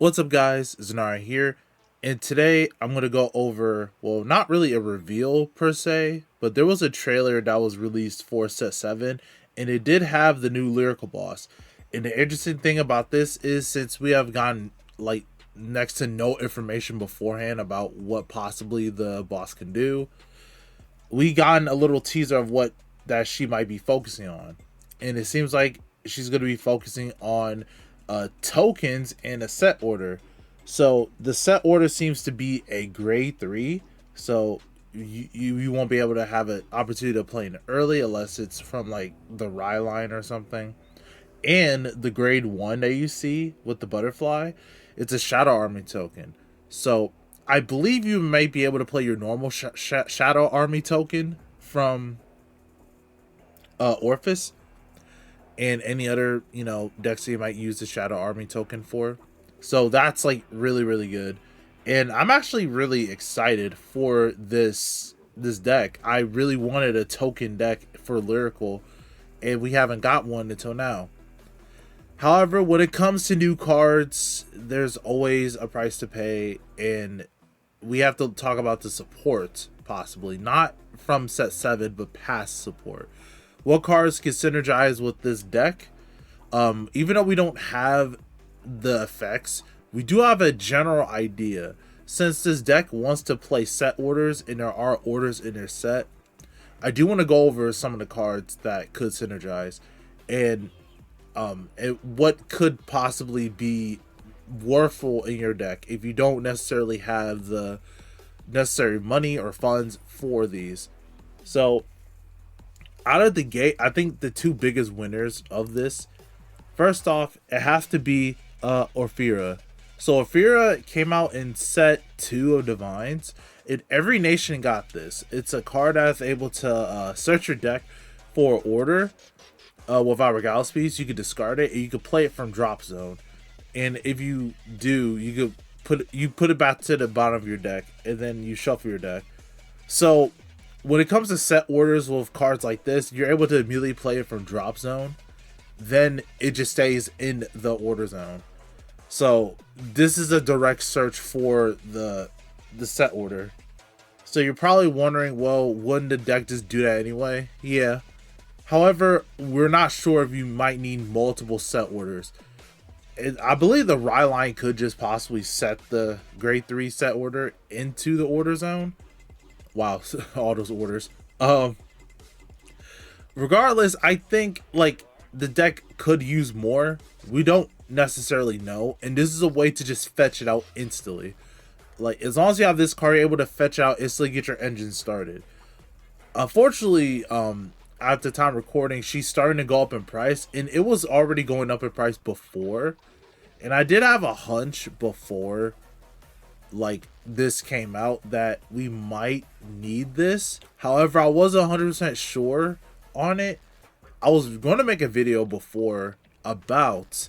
What's up, guys? Zanara here, and today I'm going to go over, well, not really a reveal per se, but there was a trailer that was released for Set 7, and it did have the new Lyrical boss. And the interesting thing about this is, since we have gotten, like, next to no information beforehand about what possibly the boss can do, we gotten a little teaser of what that she might be focusing on. And it seems like she's going to be focusing on tokens and a set order. So the set order seems to be a grade 3. So you won't be able to have an opportunity to play it early unless it's from like the Rye line or something. And the grade 1 that you see with the butterfly, it's a Shadow Army token. So I believe you might be able to play your normal Shadow Army token from Orpha and any other, decks that you might use the Shadow Army token for. So that's like really good. And I'm actually really excited for this deck. I really wanted a token deck for Lyrical, and we haven't got one until now. However, when it comes to new cards, there's always a price to pay, and we have to talk about the support, possibly not from set 7 but past support. What cards can synergize with this deck? Even though we don't have the effects, we do have a general idea. Since this deck wants to play set orders and there are orders in their set, I do want to go over some of the cards that could synergize and what could possibly be worthful in your deck if you don't necessarily have the necessary money or funds for these. So out of the gate, I think the two biggest winners of this, first off, it has to be Orpha. So Orpha came out in set 2 of Divines, and every nation got this. It's a card that's able to search your deck for order without Regalo Speeds. You could discard it, and you could play it from drop zone. And if you do, you could put it back to the bottom of your deck, and then you shuffle your deck. So when it comes to set orders with cards like this, you're able to immediately play it from drop zone. Then it just stays in the order zone. So this is a direct search for the set order. So you're probably wondering, well, wouldn't the deck just do that anyway? Yeah. However, we're not sure if you might need multiple set orders. I believe the Rye line could just possibly set the grade 3 set order into the order zone. Wow, all those orders. Regardless, I think like the deck could use more. We don't necessarily know, and this is a way to just fetch it out instantly. Like, as long as you have this card, you're able to fetch out instantly, get your engine started. Unfortunately, at the time recording, she's starting to go up in price, and it was already going up in price before. And I did have a hunch before like this came out that we might need this. However, I wasn't 100% sure on it. I was going to make a video before about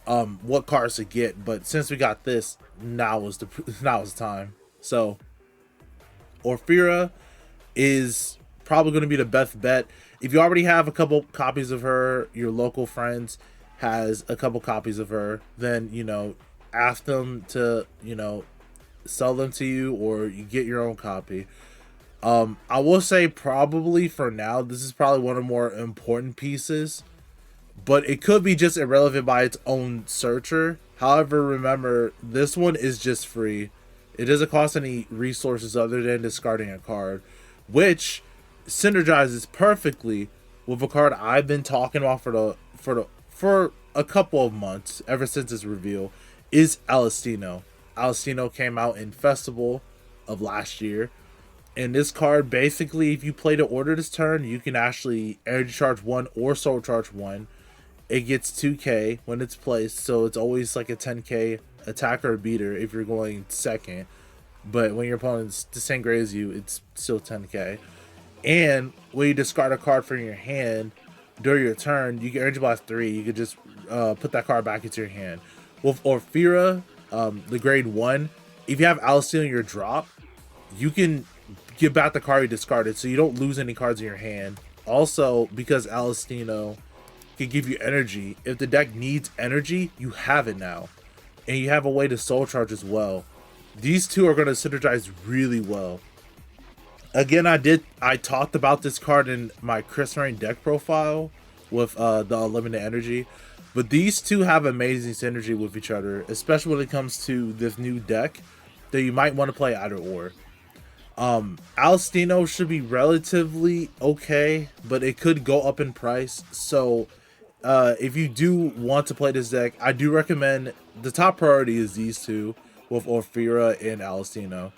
what cards to get, but since we got this, now is the time. So Orpha is probably going to be the best bet. If you already have a couple copies of her, your local friends has a couple copies of her, then ask them to sell them to you, or you get your own copy. I will say probably for now, this is probably one of the more important pieces, but it could be just irrelevant by its own searcher. However, remember, this one is just free. It doesn't cost any resources other than discarding a card, which synergizes perfectly with a card I've been talking about for a couple of months, ever since its reveal, is Alestino. Alestino came out in Festival of last year, and this card, basically, if you play the order this turn, you can actually energy charge 1 or soul charge 1. It gets 2k when it's placed, so it's always like a 10k attacker or beater if you're going second, but when your opponent's the same grade as you, it's still 10k. And when you discard a card from your hand during your turn, you get energy blast 3. You could just put that card back into your hand. With Orpha, the grade 1, if you have Alestino in your drop, you can give back the card you discarded, so you don't lose any cards in your hand. Also, because Alestino can give you energy, if the deck needs energy, you have it now. and you have a way to soul charge as well. These two are going to synergize really well. Again, I talked about this card in my Chris Rain deck profile with the unlimited energy, but these two have amazing synergy with each other, especially when it comes to this new deck that you might want to play either or. Alstino should be relatively okay, but it could go up in price. So if you do want to play this deck, I do recommend the top priority is these two with Orpha and Alstino.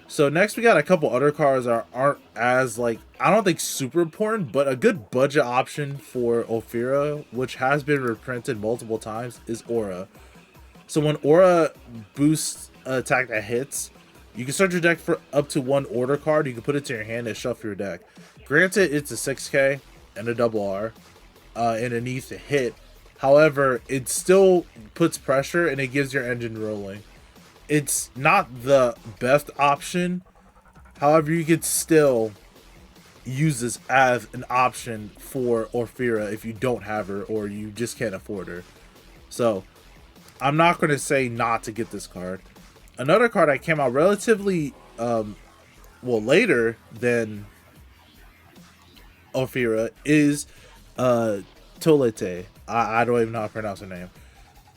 So next we got a couple other cards that aren't as like, I don't think super important, but a good budget option for Orpha, which has been reprinted multiple times, is Aura. So when Aura boosts an attack that hits, you can start your deck for up to one order card. You can put it to your hand and shuffle your deck. Granted, it's a 6K and a double R, and it needs to hit. However, it still puts pressure and it gives your engine rolling. It's not the best option. However, you could still use this as an option for Orpha if you don't have her or you just can't afford her. So, I'm not going to say not to get this card. Another card that came out relatively, later than Orpha is Tolete. I don't even know how to pronounce her name.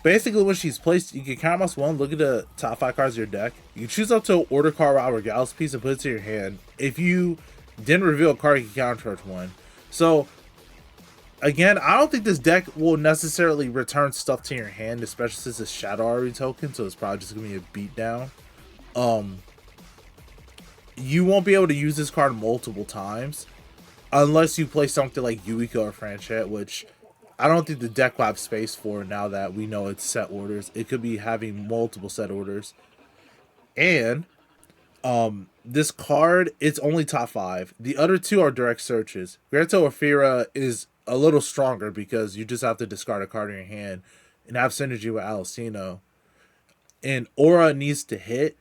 Basically, when she's placed, you can count mouse one, look at the top 5 cards of your deck. You can choose up to an order card or Gallus piece and put it to your hand. If you didn't reveal a card, you can countercharge one. So, again, I don't think this deck will necessarily return stuff to your hand, especially since it's Shadow Artery token, so it's probably just going to be a beatdown. You won't be able to use this card multiple times unless you play something like Yuika or Franchette, which I don't think the deck will have space for now that we know it's set orders. It could be having multiple set orders. And this card, it's only top 5. The other two are direct searches. Granted, Orpha is a little stronger because you just have to discard a card in your hand and have synergy with Alcino. And Aura needs to hit.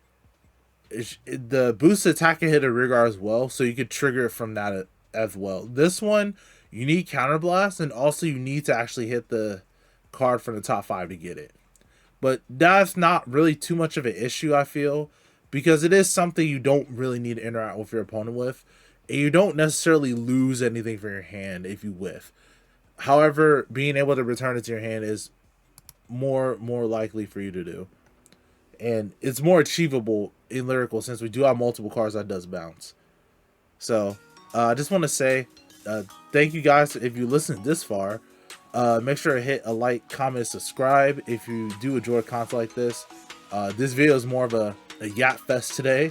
The boost attack can hit a rear guard as well, so you could trigger it from that as well. This one, you need Counterblast, and also you need to actually hit the card from the top 5 to get it. But that's not really too much of an issue, I feel, because it is something you don't really need to interact with your opponent with, and you don't necessarily lose anything for your hand if you whiff. However, being able to return it to your hand is more likely for you to do. And it's more achievable in Lyrical since we do have multiple cards that does bounce. So, I just want to say thank you guys if you listened this far. Make sure to hit a like, comment, subscribe if you do enjoy content like this. This video is more of a yacht fest today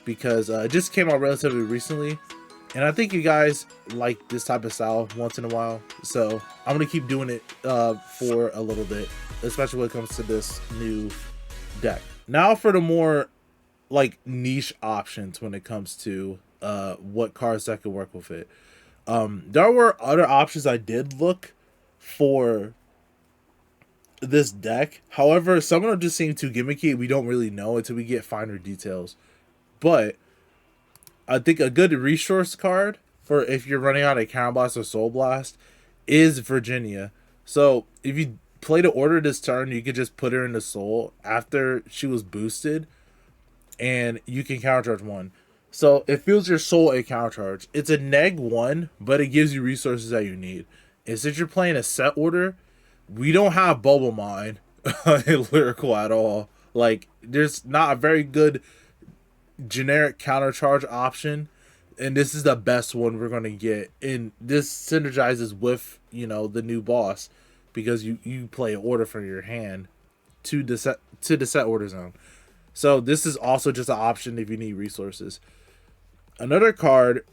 because it just came out relatively recently, and I think you guys like this type of style once in a while, so I'm gonna keep doing it for a little bit, especially when it comes to this new deck. Now for the more like niche options when it comes to what cards that could work with it. There were other options I did look for this deck. However, some of them just seem too gimmicky. We don't really know until we get finer details. But I think a good resource card for if you're running out of Counter Blast or Soul Blast is Virginia. So if you play the order this turn, you could just put her in the Soul after she was boosted, and you can countercharge one. So it fills your Soul a countercharge. It's a -1, but it gives you resources that you need. And since you're playing a set order, we don't have Bubble Mine in Lyrical at all. Like, there's not a very good generic countercharge option, and this is the best one we're going to get. And this synergizes with, you know, the new boss because you play an order from your hand to the set order zone. So this is also just an option if you need resources. Another card,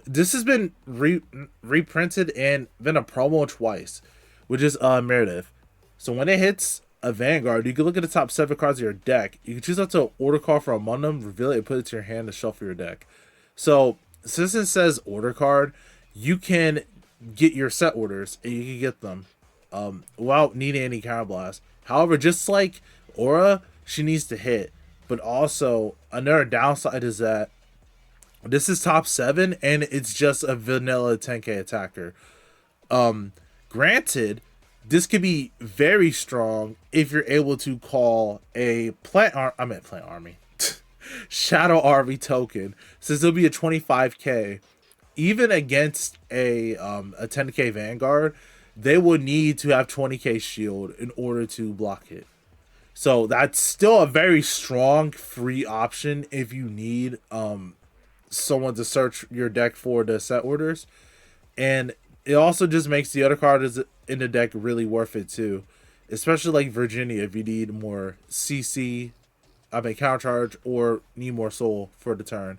this has been reprinted and been a promo twice, which is Meredith. So when it hits a Vanguard, you can look at the top 7 cards of your deck. You can choose up to an order card from among them, reveal it, and put it to your hand to shuffle your deck. So since it says order card, you can get your set orders and you can get them without needing any counterblast. However, just like Aura, she needs to hit. But also, another downside is that this is top 7 and it's just a vanilla 10k attacker. Granted, This could be very strong if you're able to call a plant army shadow army token, since it'll be a 25k. Even against a 10k Vanguard, they would need to have 20k shield in order to block it. So that's still a very strong free option if you need someone to search your deck for the set orders. And it also just makes the other cards in the deck really worth it too. Especially like Virginia if you need more CC, counter charge, or need more soul for the turn.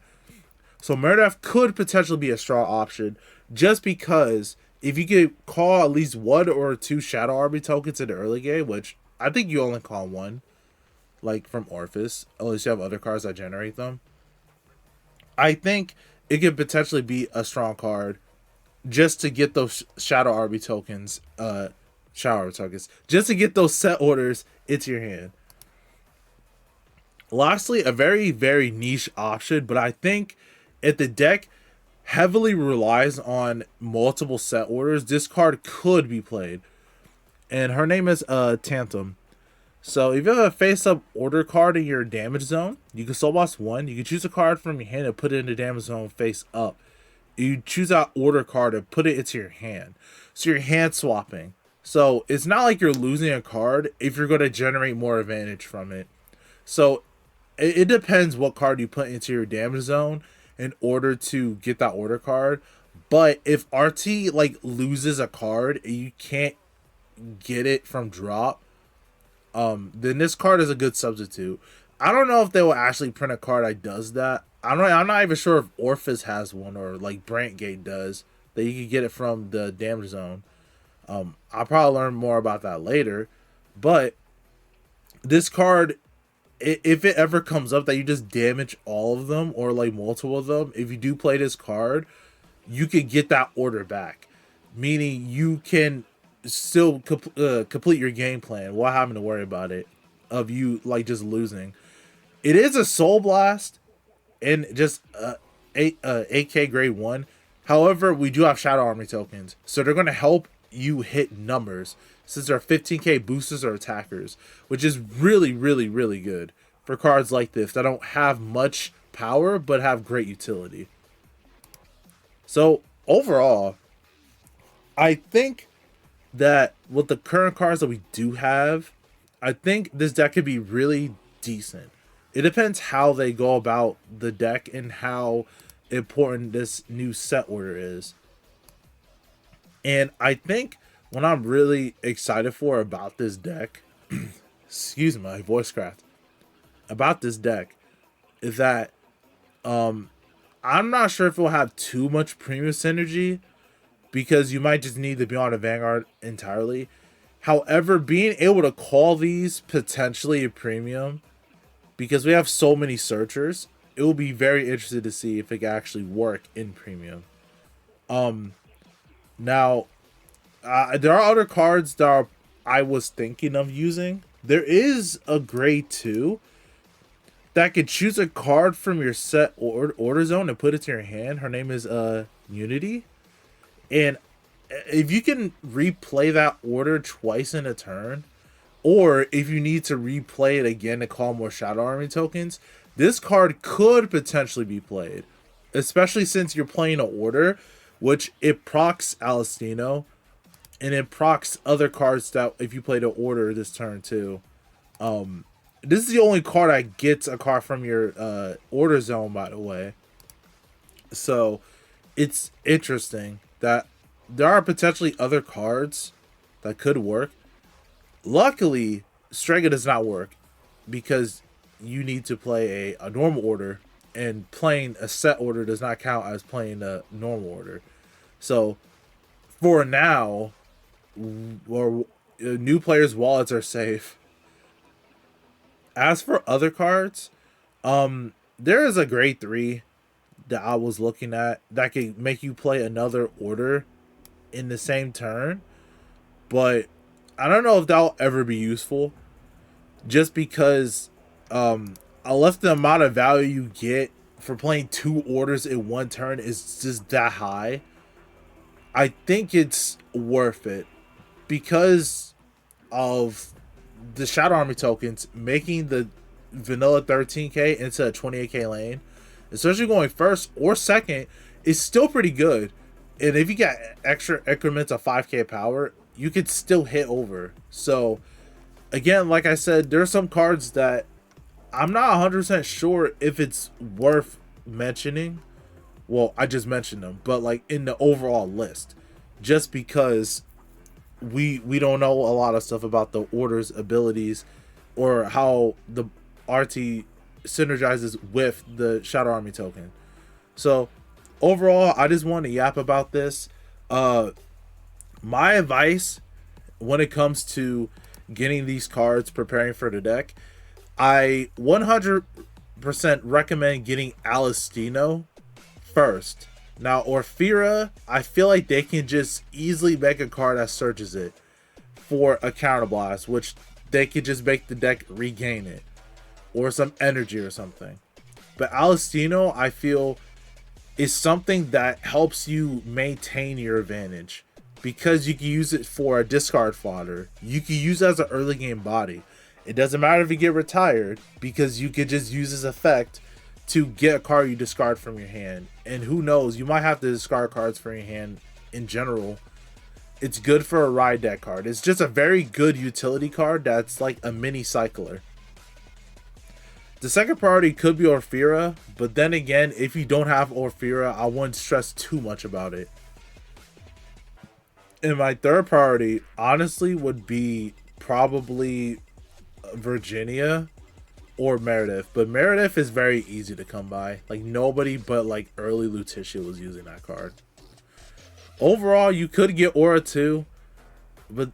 So Murderf could potentially be a strong option just because if you could call at least one or two Shadow Army tokens in the early game, which I think you only call one, like from Orpha, unless you have other cards that generate them. I think it could potentially be a strong card just to get those Shadow Army tokens, just to get those set orders into your hand. Lastly, a very, very niche option, but I think if the deck heavily relies on multiple set orders, this card could be played. And her name is Tantum. So if you have a face-up order card in your damage zone, you can soul boss one. You can choose a card from your hand and put it in the damage zone face up. You choose that order card and put it into your hand. So you're hand swapping. So it's not like you're losing a card if you're going to generate more advantage from it. So it depends what card you put into your damage zone in order to get that order card. But if RT like loses a card and you can't get it from drop, then this card is a good substitute. I don't know if they will actually print a card that does that. I'm not even sure if Orpha has one or like Brantgate does that you can get it from the damage zone. I'll probably learn more about that later. But this card, if it ever comes up that you just damage all of them or like multiple of them, if you do play this card, you can get that order back. Meaning you can still complete your game plan without having to worry about it of you like just losing. It is a Soul Blast and just 8k grade 1. However, we do have Shadow Army tokens, so they're going to help you hit numbers since they're 15k boosters or attackers, which is really, really, really good for cards like this that don't have much power but have great utility. So overall, I think that with the current cards that we do have, I think this deck could be really decent. It depends how they go about the deck and how important this new set order is. And I think what I'm really excited for about this deck, excuse my voice cracked, about this deck is that I'm not sure if it will have too much premium synergy because you might just need to be on a Vanguard entirely. However, being able to call these potentially a premium, because we have so many searchers, it will be very interesting to see if it can actually work in premium. Now, there are other cards that I was thinking of using. There is a grade 2 that could choose a card from your set order zone and put it to your hand. Her name is Unity. And if you can replay that order twice in a turn, or if you need to replay it again to call more Shadow Army tokens, this card could potentially be played. Especially since you're playing an order, which it procs Alestino, and it procs other cards that if you play the order this turn too. This is the only card that gets a card from your order zone, by the way. So it's interesting that there are potentially other cards that could work. Luckily, Strega does not work because you need to play a normal order, and playing a set order does not count as playing a normal order. So for now, new players' wallets are safe. As for other cards, there is a grade 3 that I was looking at that could make you play another order in the same turn, but I don't know if that'll ever be useful, just because unless the amount of value you get for playing 2 orders in one turn is just that high, I think it's worth it. because of the Shadow Army tokens making the vanilla 13k into a 28k lane, especially going first or second, is still pretty good. And if you got extra increments of 5k power, you could still hit over. So again, like I said, there are some cards that I'm not 100% sure if it's worth mentioning. Well, I just mentioned them, but like in the overall list, just because we don't know a lot of stuff about the order's abilities or how the RT synergizes with the Shadow Army token. So overall, I just want to yap about this. My advice when it comes to getting these cards, preparing for the deck, I 100% recommend getting Alistino first. Now, Orpha, I feel like they can just easily make a card that searches it for a counterblast, which they could just make the deck regain it, or some energy or something. But Alistino, I feel, is something that helps you maintain your advantage, because you can use it for a discard fodder. You can use it as an early game body. It doesn't matter if you get retired, because you could just use this effect to get a card you discard from your hand. And who knows, you might have to discard cards from your hand in general. It's good for a ride deck card. It's just a very good utility card that's like a mini cycler. The second priority could be Orpha, but then again, if you don't have Orpha, I wouldn't stress too much about it. And my third priority, honestly, would be probably Virginia or Meredith. But Meredith is very easy to come by. Like, nobody but like early Lutetia was using that card. Overall, you could get Aura too, but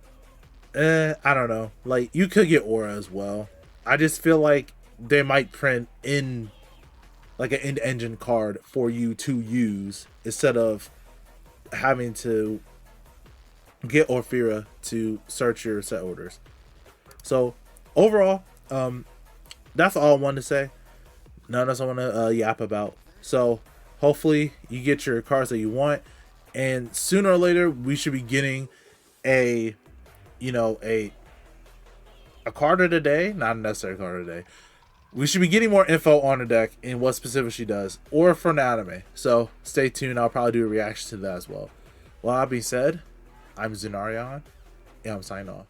I don't know. Like, you could get Aura as well. I just feel like they might print in like an end engine card for you to use instead of having to get Orpha to search your set orders. So overall, that's all I wanted to say. None else I want to yap about. So hopefully you get your cards that you want, and sooner or later we should be getting a, you know, a card of the day, not a necessary card of the day. We should be getting more info on the deck and what specific she does, or for an anime. So stay tuned. I'll probably do a reaction to that as well. Well, that being said, I'm Zenarion, and I'm signing off.